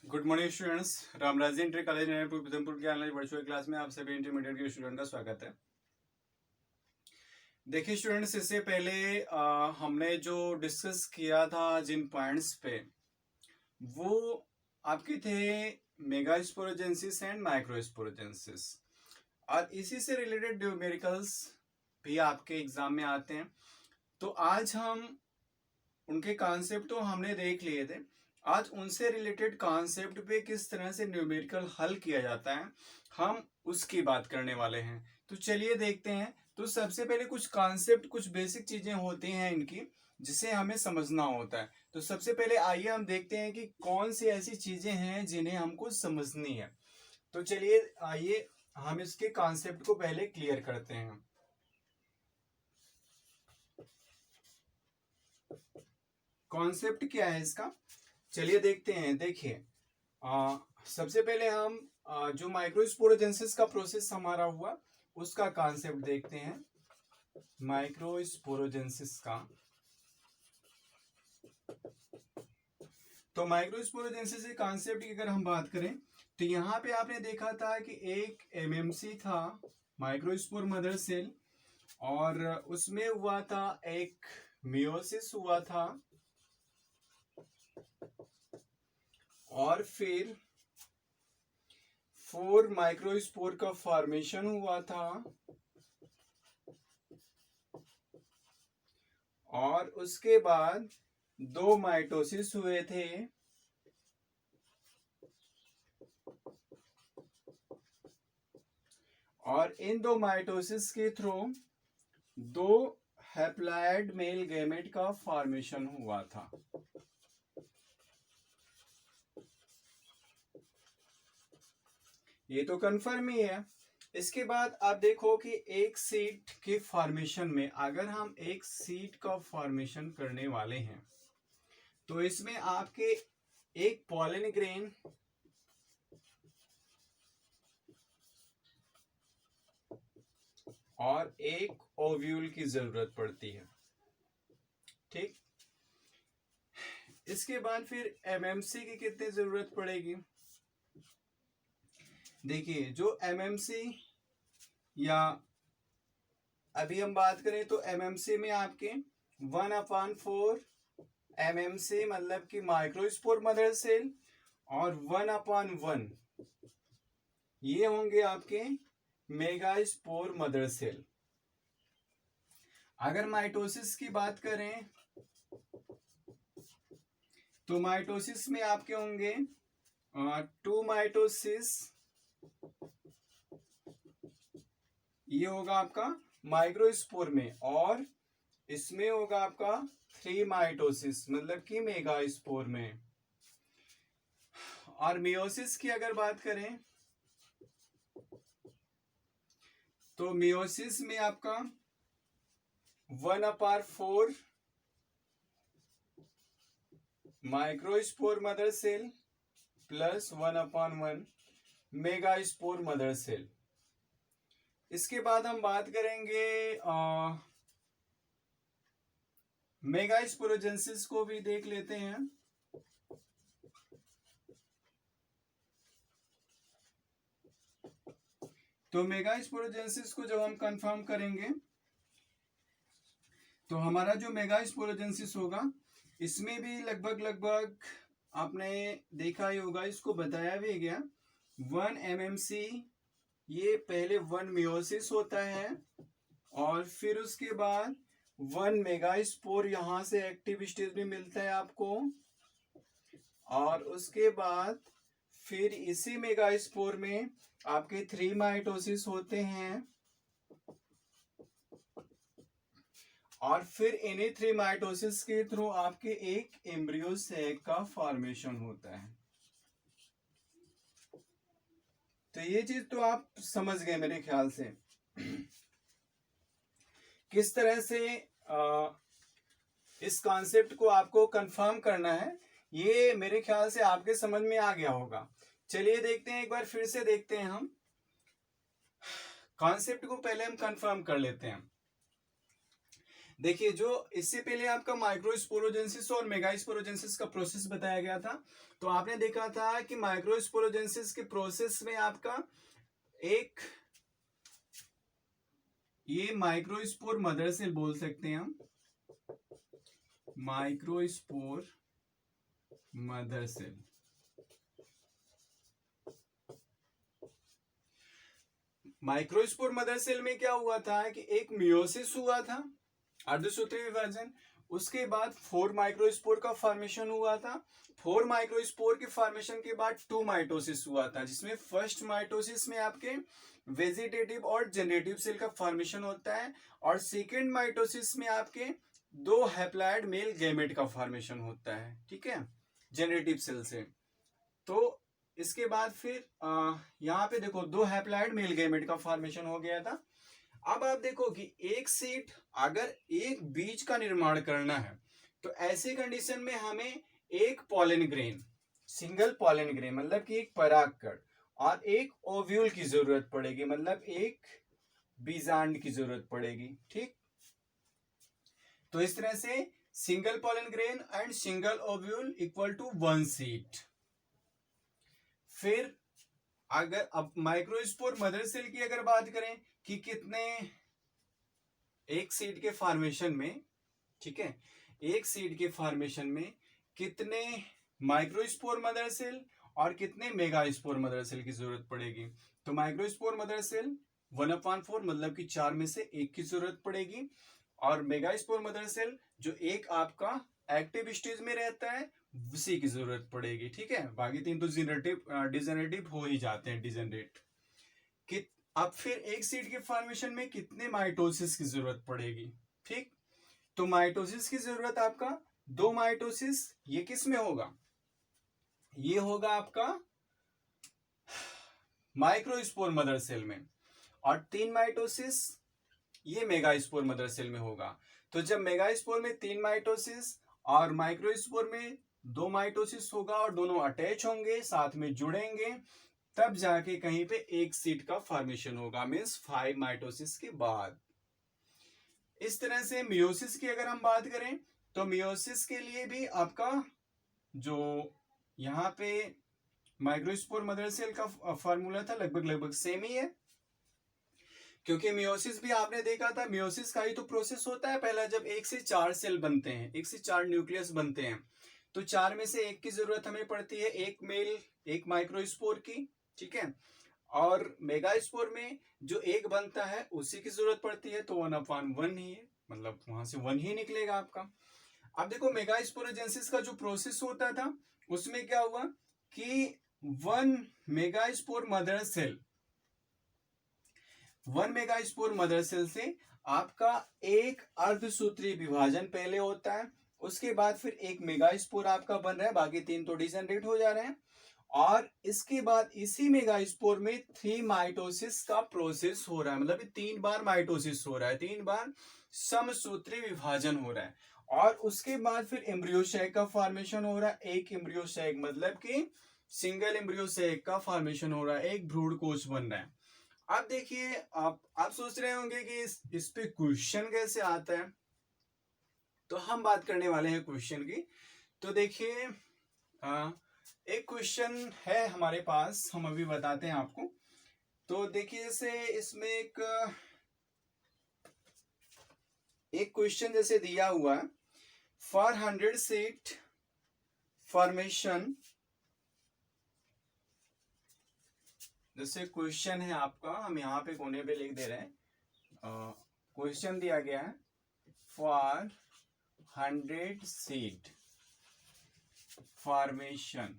Good morning students. Ramraj inter college Udhampur के online virtual class में आप सभी इंटरमीडिएट के स्टूडेंट का स्वागत है। देखिए स्टूडेंट्स, इससे पहले हमने जो डिस्कस किया था जिन पॉइंट्स पे, वो आपके थे मेगा स्पोरोजेंसिस एंड माइक्रो स्पोरोजेंसिस, और इसी से रिलेटेड न्यूमेरिकल्स भी आपके एग्जाम में आते हैं। तो आज हम उनके कॉन्सेप्ट तो हमने देख लिए थे, आज उनसे रिलेटेड कॉन्सेप्ट पे किस तरह से न्यूमेरिकल हल किया जाता है हम उसकी बात करने वाले हैं। तो चलिए देखते हैं। तो सबसे पहले कुछ कॉन्सेप्ट, कुछ बेसिक चीजें होती हैं इनकी, जिसे हमें समझना होता है। तो सबसे पहले आइए हम देखते हैं कि कौन सी ऐसी चीजें हैं जिन्हें हमको समझनी है। तो चलिए आइए हम इसके कॉन्सेप्ट को पहले क्लियर करते हैं। कॉन्सेप्ट क्या है इसका, चलिए देखते हैं। देखिए, सबसे पहले हम जो माइक्रोस्पोरोजेंसिस का प्रोसेस हमारा हुआ उसका कॉन्सेप्ट देखते हैं। माइक्रोस्पोरोजेंसिस का, तो माइक्रोस्पोरोजेंसिस के कॉन्सेप्ट की अगर हम बात करें तो यहाँ पे आपने देखा था कि एक एमएमसी था, माइक्रोस्पोर मदर सेल, और उसमें हुआ था एक मियोसिस हुआ था, और फिर 4 माइक्रोस्पोर का फॉर्मेशन हुआ था, और उसके बाद 2 माइटोसिस हुए थे, और इन 2 माइटोसिस के थ्रू 2 हैप्लॉइड मेल गैमेट का फॉर्मेशन हुआ था। ये तो कंफर्म ही है। इसके बाद आप देखो कि एक सीड के फॉर्मेशन में, अगर हम एक सीड का फॉर्मेशन करने वाले हैं तो इसमें आपके एक पॉलन ग्रेन और एक ओव्यूल की जरूरत पड़ती है। ठीक, इसके बाद फिर एमएमसी की कितनी जरूरत पड़ेगी। देखिए, जो एमएमसी, या अभी हम बात करें तो एमएमसी में आपके 1/4 एमएमसी मतलब कि माइक्रोस्पोर मदर सेल, और 1/1 ये होंगे आपके मेगास्पोर मदर सेल। अगर माइटोसिस की बात करें तो माइटोसिस में आपके होंगे 2 माइटोसिस, ये होगा आपका माइक्रोस्पोर में, और इसमें होगा आपका 3 माइटोसिस मतलब कि मेगास्पोर में। और मियोसिस की अगर बात करें तो मियोसिस में आपका 1/4 microspore mother cell plus 1/1 megaspore mother cell. इसके बाद हम बात करेंगे मेगास्पोरोजेंसिस को भी देख लेते हैं। तो मेगास्पोरोजेंसिस को जब हम कंफर्म करेंगे तो हमारा जो मेगास्पोरोजेंसिस होगा इसमें भी लगभग आपने देखा ही होगा, इसको बताया भी गया। 1 एमएमसी, ये पहले 1 मियोसिस होता है, और फिर उसके बाद 1 मेगास्पोर यहां से एक्टिव स्टेज में मिलता है आपको, और उसके बाद फिर इसी मेगास्पोर में आपके 3 माइटोसिस होते हैं, और फिर इन्हीं 3 माइटोसिस के थ्रू आपके एक एम्ब्रियो सैक का फॉर्मेशन होता है। तो ये चीज तो आप समझ गए मेरे ख्याल से। किस तरह से इस कॉन्सेप्ट को आपको कंफर्म करना है, ये मेरे ख्याल से आपके समझ में आ गया होगा। चलिए देखते हैं, एक बार फिर से देखते हैं। हम कॉन्सेप्ट को पहले हम कंफर्म कर लेते हैं। देखिए, जो इससे पहले आपका माइक्रोस्पोरोजेंसिस और मेगास्पोरोजेंसिस का प्रोसेस बताया गया था, तो आपने देखा था कि माइक्रोस्पोरोजेंसिस के प्रोसेस में आपका एक ये माइक्रोस्पोर मदर सेल बोल सकते हैं हम, microspore mother cell. Microspore mother cell में क्या हुआ था कि एक मियोसिस हुआ था, अर्धसूत्री विभाजन। उसके बाद 4 माइक्रोस्पोर का फॉर्मेशन हुआ था। 4 माइक्रोस्पोर के फॉर्मेशन के बाद 2 माइटोसिस हुआ था, जिसमें फर्स्ट माइटोसिस में आपके वेजिटेटिव और जनरेटिव सेल का फॉर्मेशन होता है, और सेकेंड माइटोसिस में आपके 2 हैप्लॉइड मेल गैमेट का फॉर्मेशन होता है, ठीक है, जनरेटिव सेल से। तो इसके बाद फिर यहाँ पे देखो 2 हैप्लॉइड मेल गैमेट का फॉर्मेशन हो गया था। अब आप देखो कि एक सीट अगर एक बीज का निर्माण करना है, तो ऐसी कंडीशन में हमें एक pollen grain, single pollen grain मतलब कि एक परागकण, और एक ओव्यूल की जरूरत पड़ेगी, मतलब एक बीजांड की जरूरत पड़ेगी, ठीक। तो इस तरह से single pollen grain and single ovule equal to 1 seed. फिर अगर अब माइक्रोस्पोर मदर सेल की अगर बात करें कि कितने एक सीड के फॉर्मेशन में, ठीक है, एक सीड के फॉर्मेशन में कितने माइक्रोस्पोर मदर सेल और कितने मेगास्पोर मदर सेल की जरूरत पड़ेगी। तो माइक्रोस्पोर मदर सेल 1/4 मतलब कि 4 में से 1 की जरूरत पड़ेगी, और मेगास्पोर मदर सेल जो एक आपका एक्टिव स्टेज में रहता है उसी की जरूरत पड़ेगी, ठीक है। बाकी 3 तो डिजेनरेटिव हो ही जाते हैं, डिजेनरेट। कि अब फिर एक सीड के फॉर्मेशन में कितने माइटोसिस की जरूरत पड़ेगी, ठीक। तो माइटोसिस की जरूरत आपका 2 माइटोसिस, ये किस में होगा, ये होगा आपका माइक्रोस्पोर मदर सेल में, और 3 माइटोसिस ये मेगास्पोर मदर सेल में होगा। तो जब मेगास्पोर में 3 माइटोसिस और माइक्रोस्पोर में 2 माइटोसिस होगा और दोनों अटैच होंगे, साथ में जुड़ेंगे, तब जाके कहीं पे एक सीड का फॉर्मेशन होगा, मीन्स 5 माइटोसिस के बाद। इस तरह से मियोसिस की अगर हम बात करें, तो मियोसिस के लिए भी आपका जो यहाँ पे माइक्रोस्पोर मदर सेल का फॉर्मूला था लगभग सेम ही है, क्योंकि मियोसिस भी आपने देखा था, मियोसिस का ही तो प्रोसेस होता है। पहला जब 1 से 4 सेल बनते हैं, 1 से 4 न्यूक्लियस बनते हैं, तो 4 में से 1 की जरूरत हमें पड़ती है, एक मेल एक माइक्रोस्पोर की, ठीक है। और मेगास्पोर में जो एक बनता है उसी की जरूरत पड़ती है, तो 1/1 ही है, मतलब वहां से 1 ही निकलेगा आपका। अब देखो मेगास्पोरोजेंसिस का जो प्रोसेस होता था उसमें क्या हुआ कि 1 megaspore mother cell, 1 megaspore mother cell से आपका एक अर्धसूत्री विभाजन पहले होता है, उसके बाद फिर एक मेगास्पोर आपका बन रहा है, बाकी 3 तो डिजेनरेट हो जा रहे हैं, और इसके बाद इसी मेगास्पोर में 3 माइटोसिस का प्रोसेस हो रहा है, मतलब 3 बार माइटोसिस हो रहा है, 3 बार समसूत्री विभाजन हो रहा है, और उसके बाद फिर एम्ब्रियो सैक का फॉर्मेशन हो रहा है। एक एम्ब्रियो सैक मतलब कि सिंगल एम्ब्रियो सैक का फॉर्मेशन हो रहा है, एक भ्रूण कोश बन रहा है। अब देखिए, आप सोच रहे होंगे कि इस पे क्वेश्चन कैसे आता है, तो हम बात करने वाले हैं क्वेश्चन की। तो देखिए, एक क्वेश्चन है हमारे पास, हम अभी बताते हैं आपको। तो देखिए, जैसे इसमें एक क्वेश्चन जैसे दिया हुआ है, फॉर 100 सीट फॉर्मेशन, जैसे क्वेश्चन है आपका, हम यहाँ पे कोने पे लिख दे रहे हैं, क्वेश्चन दिया गया है, for 100 seed formation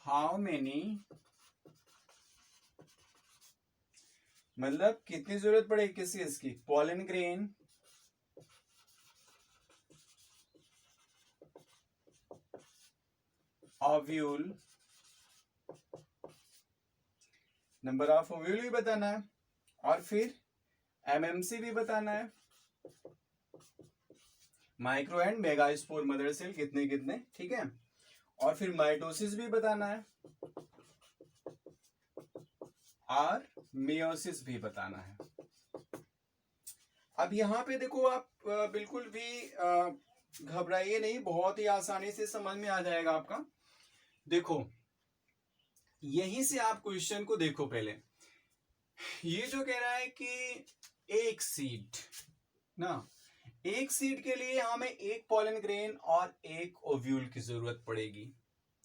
how many, मतलब कितनी जरूरत पड़ेगी किस चीज की, pollen grain, ovule, number of ovule भी बताना है, और फिर एमएमसी भी बताना है, micro and megaspore mother cell कितने कितने, ठीक है, और फिर माइटोसिस भी बताना है, और मियोसिस भी बताना है। अब यहाँ पे देखो आप बिल्कुल भी घबराइए नहीं, बहुत ही आसानी से समझ में आ जाएगा आपका। देखो यहीं से आप क्वेश्चन को देखो पहले, ये जो कह रहा है कि एक सीड ना, एक सीड के लिए हमें एक पॉलन ग्रेन और एक ओव्यूल की जरूरत पड़ेगी,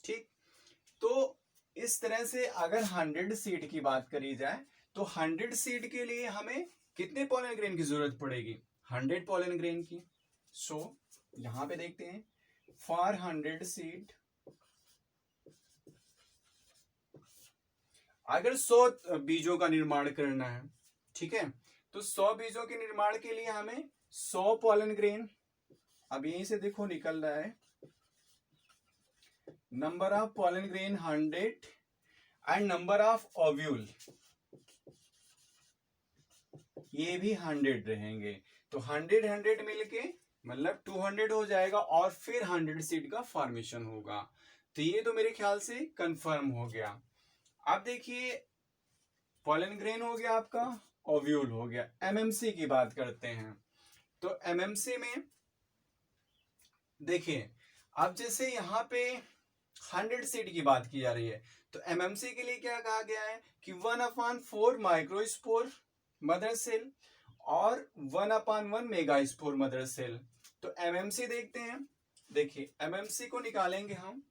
ठीक। तो इस तरह से अगर 100 सीड की बात करी जाए तो 100 सीड के लिए हमें कितने पॉलन ग्रेन की जरूरत पड़ेगी? 100 पॉलन ग्रेन की। सो यहां पे देखते हैं, फॉर 100 सीड, अगर 100 बीजों का निर्माण करना है, ठीक है, तो 100 बीजों के निर्माण के लिए हमें 100 पॉलन ग्रेन, अब यहीं से देखो निकल रहा है number of pollen grain 100 and number of ovule ये भी 100 रहेंगे। तो 100 मिलके मतलब 200 हो जाएगा और फिर 100 सीड का फॉर्मेशन होगा। तो ये तो मेरे ख्याल से कंफर्म हो गया। अब देखिए पॉलन ग्रेन हो गया आपका, ओव्यूल हो गया। एमएमसी की बात करते हैं। तो एमएमसी में देखिए, अब जैसे यहाँ पे 100 सीड की बात की जा रही है, तो एमएमसी के लिए क्या कहा गया है कि 1/4 माइक्रोस्पोर मदर सेल और 1/1 मेगास्पोर मदर सेल। तो एमएमसी देखते हैं। देखिए एमएमसी को निकालेंगे हम,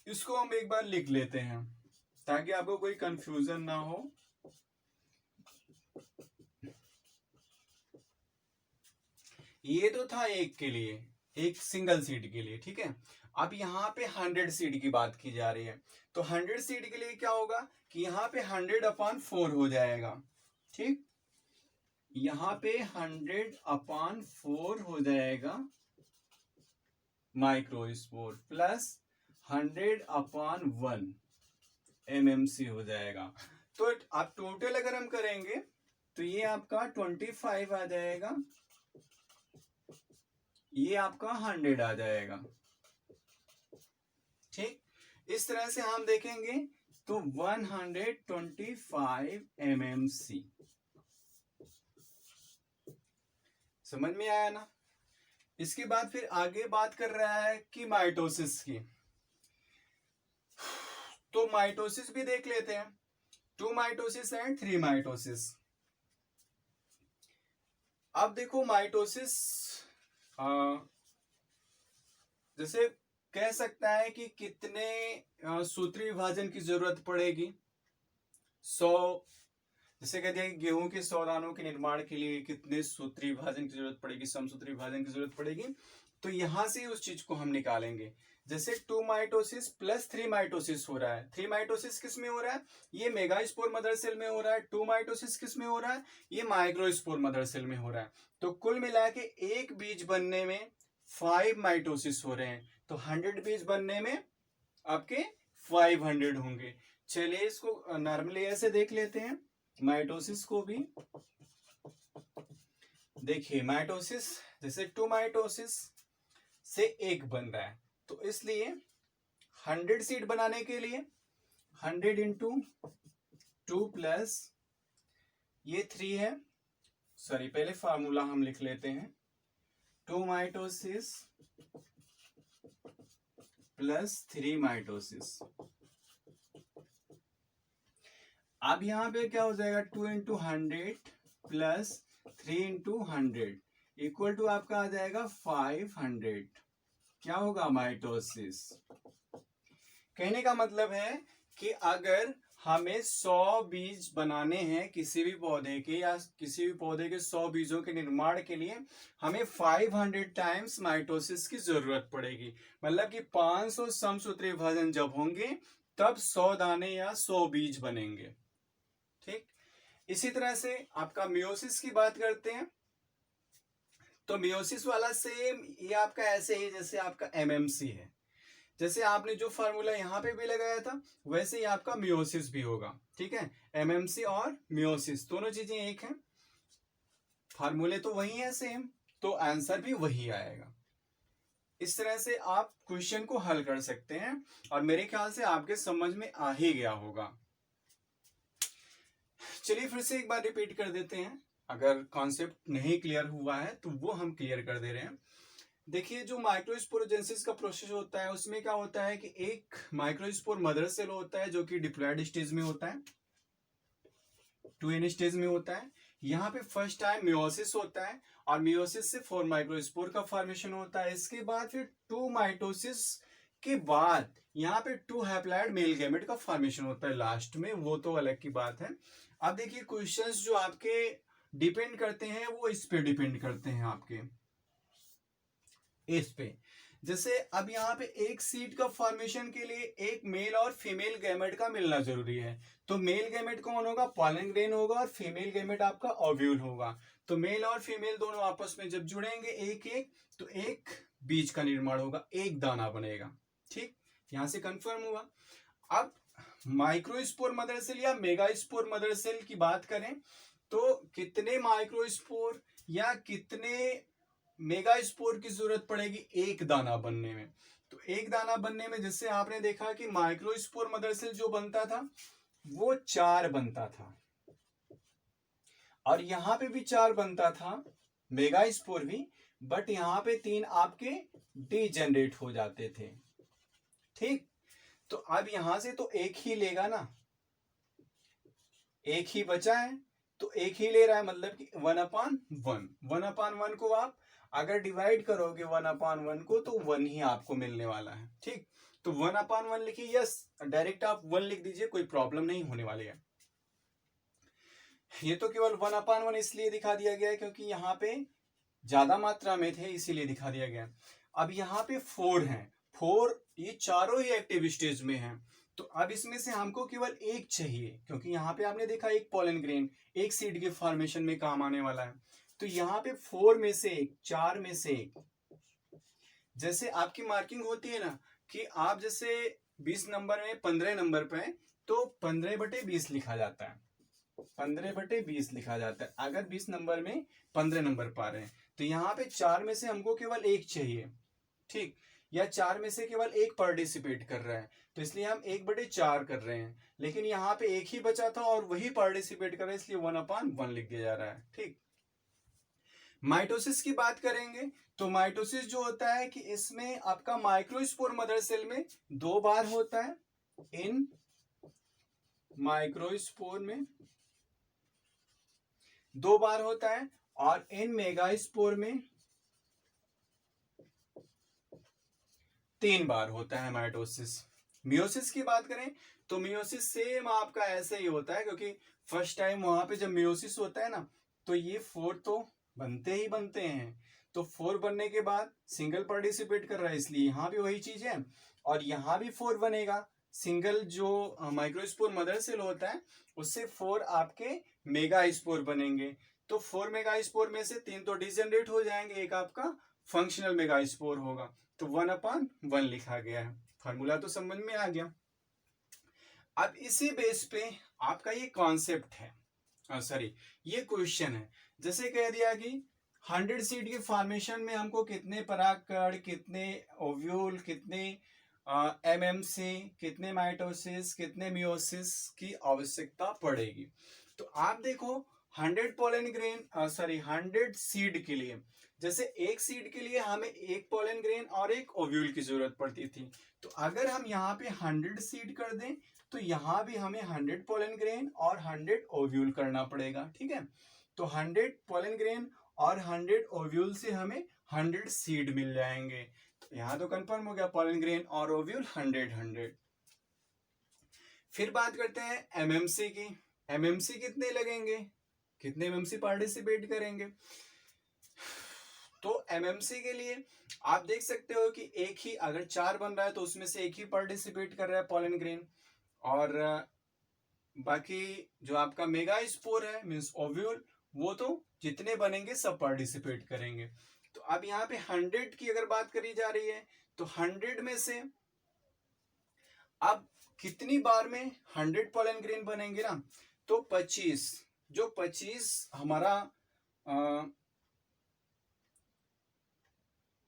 इसको हम एक बार लिख लेते हैं ताकि आपको कोई कंफ्यूजन ना हो। ये तो था एक के लिए, एक सिंगल सीड के लिए, ठीक है। अब यहाँ पे 100 सीड की बात की जा रही है, तो 100 सीड के लिए क्या होगा कि यहाँ पे 100/4 हो जाएगा, ठीक। यहाँ पे 100/4 हो जाएगा माइक्रोस्पोर प्लस 100/1 एमएमसी हो जाएगा। तो आप टोटल अगर हम करेंगे तो ये आपका 25 आ जाएगा, ये आपका 100 आ जाएगा, ठीक। इस तरह से हम देखेंगे तो 125 एमएमसी। समझ में आया ना। इसके बाद फिर आगे बात कर रहा है कि माइटोसिस की। तो माइटोसिस भी देख लेते हैं, 2 माइटोसिस एंड 3 माइटोसिस। अब देखो माइटोसिस जैसे कह सकता है कि कितने सूत्री विभाजन की जरूरत पड़ेगी? 100, जैसे कहते हैं गेहूं के 100 दानों के निर्माण के लिए कितने सूत्री विभाजन की जरूरत पड़ेगी, समसूत्री विभाजन की जरूरत पड़ेगी। तो यहां से उस चीज को हम निकालेंगे। जैसे 2 माइटोसिस प्लस 3 माइटोसिस हो रहा है। 3 माइटोसिस किस में हो रहा है? ये मेगास्पोर मदर सेल में हो रहा है। 2 माइटोसिस किस में हो रहा है? ये माइक्रोस्पोर मदर सेल में हो रहा है। तो कुल मिला के एक बीज बनने में 5 माइटोसिस हो रहे हैं। तो 100 बीज बनने में आपके 500 होंगे। चलिए इसको नॉर्मली ऐसे देख लेते हैं माइटोसिस को भी। देखिए माइटोसिस जैसे 2 माइटोसिस से एक बन रहा है, तो इसलिए 100 सीड बनाने के लिए 100 इंटू 2 प्लस ये 3 है, सॉरी पहले फार्मूला हम लिख लेते हैं, 2 माइटोसिस प्लस 3 माइटोसिस। अब यहां पे क्या हो जाएगा, 2 into 100 plus 3 into 100 equal to आपका आ जाएगा 500। क्या होगा? माइटोसिस। कहने का मतलब है कि अगर हमें 100 बीज बनाने हैं किसी भी पौधे के, या किसी भी पौधे के 100 बीजों के निर्माण के लिए हमें 500 टाइम्स माइटोसिस की जरूरत पड़ेगी। मतलब कि 500 समसूत्री विभाजन जब होंगे तब 100 दाने या 100 बीज बनेंगे, ठीक। इसी तरह से आपका मियोसिस की बात करते हैं। तो मियोसिस वाला सेम ये आपका ऐसे ही जैसे आपका एमएमसी है। जैसे आपने जो फार्मूला यहाँ पे भी लगाया था वैसे ही आपका मियोसिस भी होगा, ठीक है। एमएमसी और मियोसिस दोनों चीजें एक हैं, फार्मूले तो वही है सेम, तो आंसर भी वही आएगा। इस तरह से आप क्वेश्चन को हल कर सकते हैं और मेरे ख्याल से आपके समझ में आ ही गया होगा। चलिए फिर से एक बार रिपीट कर देते हैं, अगर कॉन्सेप्ट नहीं क्लियर हुआ है तो वो हम क्लियर कर दे रहे हैं। देखिए, जो माइक्रोस्पोरोजेंसिस का प्रोसेस होता है उसमें क्या होता है कि एक माइक्रोस्पोर मदर सेल होता है जो कि डिप्लॉयड स्टेज में होता है, 2n स्टेज में होता है। यहाँ पे फर्स्ट टाइम मियोसिस होता है और मियोसिस से 4 माइक्रोस्पोर का फॉर्मेशन होता है। इसके बाद फिर 2 माइटोसिस के बाद यहाँ पे 2 हैप्लॉइड मेल गैमेट का फॉर्मेशन होता है लास्ट में, वो तो अलग की बात है। अब देखिए, क्वेश्चंस जो आपके डिपेंड करते हैं वो इस पे डिपेंड करते हैं, आपके इस पे। जैसे अब यहाँ पे एक सीड का फॉर्मेशन के लिए एक मेल और फीमेल गैमेट का मिलना जरूरी है। तो मेल गैमेट कौन होगा? पॉलन ग्रेन होगा, और फीमेल गैमेट आपका ओव्यूल होगा। तो मेल और फीमेल दोनों आपस में जब जुड़ेंगे एक एक, तो एक बीज का निर्माण होगा, एक दाना बनेगा। ठीक, यहां से कंफर्म हुआ। अब माइक्रोस्पोर मदर सेल या मेगास्पोर मदर सेल की बात करें तो कितने माइक्रोस्पोर या कितने मेगास्पोर की जरूरत पड़ेगी एक दाना बनने में? तो एक दाना बनने में जैसे आपने देखा कि माइक्रोस्पोर मदर सेल जो बनता था वो 4 बनता था, और यहां पे भी 4 बनता था मेगास्पोर भी, बट यहां पे 3 आपके डीजेनरेट हो जाते थे। ठीक, तो अब यहां से तो एक ही लेगा ना, एक ही बचा है तो एक ही ले रहा है, मतलब कि 1/1। 1/1 को आप अगर डिवाइड करोगे 1/1 को तो 1 ही आपको मिलने वाला है। ठीक, तो 1/1 लिखिए, यस डायरेक्ट आप 1 लिख दीजिए, कोई प्रॉब्लम नहीं होने वाली है। ये तो केवल 1/1 इसलिए दिखा दिया गया है क्योंकि यहाँ पे ज्यादा मात्रा में थे, इसीलिए दिखा दिया गया। अब यहाँ पे 4 हैं, 4 ये चारों ही एक्टिव स्टेज में हैं। तो अब इसमें से हमको केवल एक चाहिए, क्योंकि यहाँ पे आपने देखा एक पॉलन ग्रेन एक सीड के फॉर्मेशन में काम आने वाला है। तो यहाँ पे 4 में से एक, 4 में से एक, जैसे आपकी मार्किंग होती है ना कि आप जैसे 20 नंबर में 15 नंबर पे तो 15/20 लिखा जाता है, 15/20 लिखा जाता है अगर 20 नंबर में 15 नंबर पा रहे हैं। तो यहाँ पे 4 में से हमको केवल एक चाहिए। ठीक, या 4 में से केवल एक पार्टिसिपेट कर रहा है, तो इसलिए हम 1/4 कर रहे हैं। लेकिन यहाँ पे एक ही बचा था और वही पार्टिसिपेट कर रहा है, इसलिए 1/1 लिख दिया जा रहा है। ठीक, माइटोसिस की बात करेंगे तो माइटोसिस जो होता है कि इसमें आपका माइक्रोस्पोर मदर सेल में 2 बार होता है, इन माइक्रोस्पोर में 2 बार होता है, और इन मेगास्पोर में 3 बार होता है माइटोसिस। मियोसिस की बात करें तो मियोसिस सेम आपका ऐसे ही होता है, क्योंकि फर्स्ट टाइम वहां पे जब मियोसिस होता है ना तो ये 4 तो बनते ही बनते हैं। तो 4 बनने के बाद सिंगल पार्टिसिपेट कर रहा है, इसलिए यहाँ भी वही चीज है, और यहाँ भी 4 बनेगा। सिंगल जो माइक्रोस्पोर मदर सेल होता है उससे 4 आपके मेगास्पोर बनेंगे। तो 4 मेगास्पोर में से 3 तो डिजेनरेट हो जाएंगे, एक आपका फंक्शनल मेगास्पोर होगा। तो 1/1 लिखा गया है। फॉर्मूला तो समझ में आ गया। अब इसी बेस पे आपका ये कॉन्सेप्ट है, सॉरी ये क्वेश्चन है। जैसे कह दिया कि 100 सीड के फॉर्मेशन में हमको कितने परागकण, कितने ओव्यूल, कितने एमएमसी, कितने माइटोसिस, कितने मियोसिस की आवश्यकता पड़ेगी। तो आप देखो 100 पोलन ग्रेन, सॉरी 100 सीड के लिए, जैसे एक सीड के लिए हमें एक पोलन ग्रेन और एक ओव्यूल की जरूरत पड़ती थी। तो अगर हम यहाँ पे 100 सीड कर दें तो यहाँ भी हमें 100 पोलन ग्रेन और 100 ओव्यूल करना पड़ेगा। ठीक है, तो 100 पोलन ग्रेन और 100 ओव्यूल से हमें 100 सीड मिल जाएंगे। तो यहाँ तो कंफर्म हो गया, पोलन ग्रेन और ओव्यूल 100। फिर बात करते हैं एमएमसी की। एमएमसी कितने लगेंगे, कितने एमएमसी पार्टिसिपेट करेंगे? तो एमएमसी के लिए आप देख सकते हो कि एक ही, अगर 4 बन रहा है तो उसमें से एक ही पार्टिसिपेट कर रहा है पोलन ग्रेन, और बाकी जो आपका मेगा स्पोर है मींस ओव्यूल, वो तो जितने बनेंगे सब पार्टिसिपेट करेंगे। तो अब यहाँ पे 100 की अगर बात करी जा रही है तो 100 में से अब कितनी बार में 100 पोलन ग्रेन बनेंगे ना, तो 25, जो 25 हमारा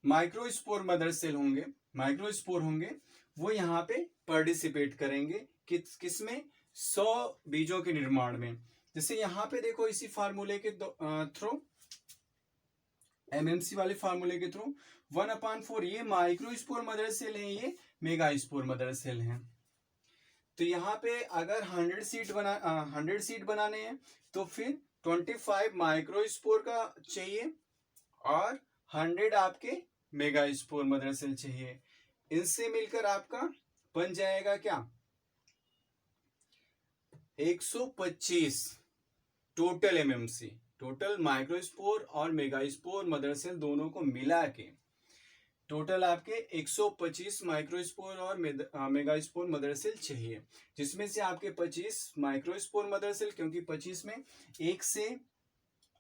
माइक्रोस्पोर मदर सेल होंगे, माइक्रोस्पोर होंगे, वो यहाँ पे पार्टिसिपेट करेंगे किसमें? 100 बीजों के निर्माण में। जैसे यहाँ पे देखो इसी फार्मूले के थ्रू, एमएमसी वाले फार्मूले के थ्रू 1/4 ये माइक्रोस्पोर मदर सेल है, ये मेगास्पोर मदर सेल है। तो यहाँ पे अगर 100 सीट बनाने हैं तो फिर 25 माइक्रोस्पोर का चाहिए और 100 आपके मेगास्पोर मदर सेल चाहिए। इनसे मिलकर आपका बन जाएगा क्या, 125 टोटल एमएमसी, टोटल माइक्रोस्पोर और मेगास्पोर मदर सेल दोनों को मिला के टोटल आपके 125 माइक्रोस्पोर और मेगास्पोर मदर सेल चाहिए, जिसमें से आपके 25 माइक्रोस्पोर मदर सेल, क्योंकि 25 में 1 से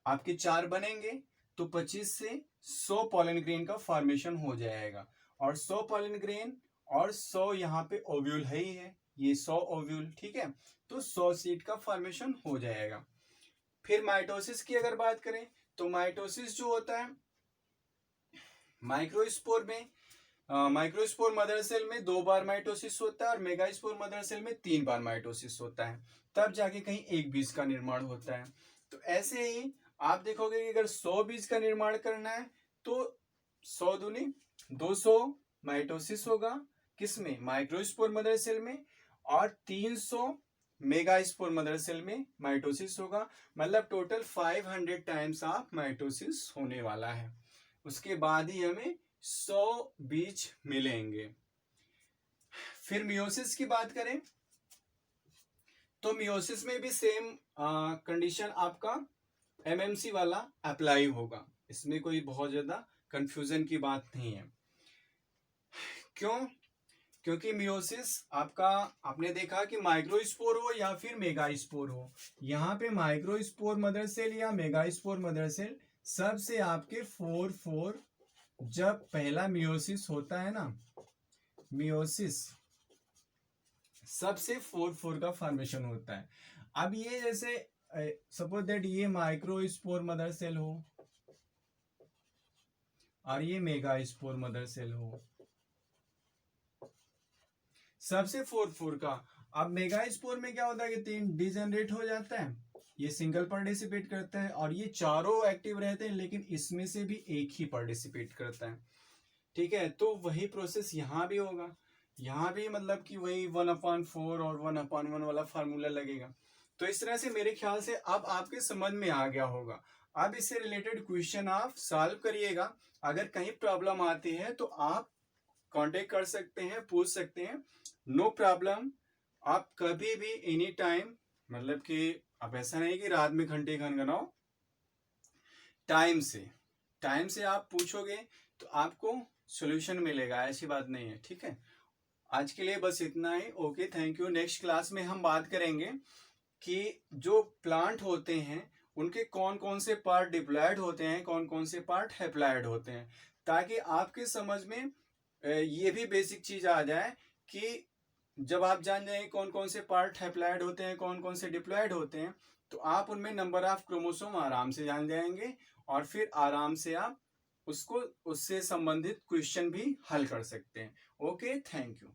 आपके 4 बनेंगे तो 25 से 100 पॉलन ग्रेन का फॉर्मेशन हो जाएगा, और 100 पॉलन ग्रेन और 100 यहाँ पे ओव्यूल है ही है, ये 100 ओव्यूल, ठीक है, तो 100 सीड का फॉर्मेशन हो जाएगा। फिर माइटोसिस की अगर बात करें तो माइटोसिस जो होता है माइक्रोस्पोर में, माइक्रोस्पोर मदर सेल में 2 बार माइटोसिस होता है और मेगास्पोर मदर सेल में 3 बार माइटोसिस होता है, तब जाके कहीं एक बीज का निर्माण होता है। तो ऐसे ही आप देखोगे कि अगर 100 बीज का निर्माण करना है तो 100 दूनी 200 माइटोसिस होगा, किसमें, माइक्रोस्पोर मदर सेल में, और 300 मेगास्पोर मदर सेल में माइटोसिस होगा, मतलब टोटल 500 टाइम्स ऑफ माइटोसिस होने वाला है। उसके बाद ही हमें 100 बीज मिलेंगे। फिर मियोसिस की बात करें तो मियोसिस में भी सेम कंडीशन आपका एमएमसी वाला अप्लाई होगा, इसमें कोई बहुत ज्यादा कंफ्यूजन की बात नहीं है। क्यों, क्योंकि मियोसिस आपका आपने देखा कि माइक्रोस्पोर हो या फिर मेगास्पोर हो, यहाँ पे माइक्रोस्पोर मदर सेल या मेगास्पोर मदर सेल सबसे आपके 4 जब पहला मियोसिस होता है ना, मियोसिस सबसे 4 का फॉर्मेशन होता है। अब ये जैसे सपोज दैट ये माइक्रोस्पोर मदर सेल हो और ये मेगास्पोर मदर सेल हो, सबसे 4 का। अब मेगास्पोर में क्या होता है कि 3 डिजेनरेट हो जाता है, ये सिंगल पार्टिसिपेट करता है, और ये चारों एक्टिव रहते हैं लेकिन इसमें से भी एक ही पार्टिसिपेट करता है, ठीक है। तो वही प्रोसेस यहाँ भी होगा, यहाँ भी मतलब कि वही 1/4 और 1/1 वाला फार्मूला लगेगा। तो इस तरह से मेरे ख्याल से अब आपके समझ में आ गया होगा। अब इससे रिलेटेड क्वेश्चन आप सॉल्व करिएगा, अगर कहीं प्रॉब्लम आती है तो आप कांटेक्ट कर सकते हैं, पूछ सकते हैं, नो प्रॉब्लम। आप कभी भी एनी टाइम, मतलब कि अब ऐसा नहीं कि रात में घंटे खनखनाओ, टाइम से आप पूछोगे तो आपको सॉल्यूशन मिलेगा, ऐसी बात नहीं है, ठीक है। आज के लिए बस इतना ही, okay, thank you. Next class में हम बात करेंगे कि जो प्लांट होते हैं उनके कौन कौन से पार्ट डिप्लॉयड होते हैं, कौन कौन से पार्ट हैप्लॉयड होते हैं, ताकि आपके समझ में ये भी बेसिक चीज आ जाए कि जब आप जान जाएंगे कौन कौन से पार्ट हैप्लॉयड होते हैं, कौन कौन से डिप्लॉयड होते हैं, तो आप उनमें नंबर ऑफ क्रोमोसोम आराम से जान जाएंगे और फिर आराम से आप उसको उससे संबंधित क्वेश्चन भी हल कर सकते हैं। Okay, thank you.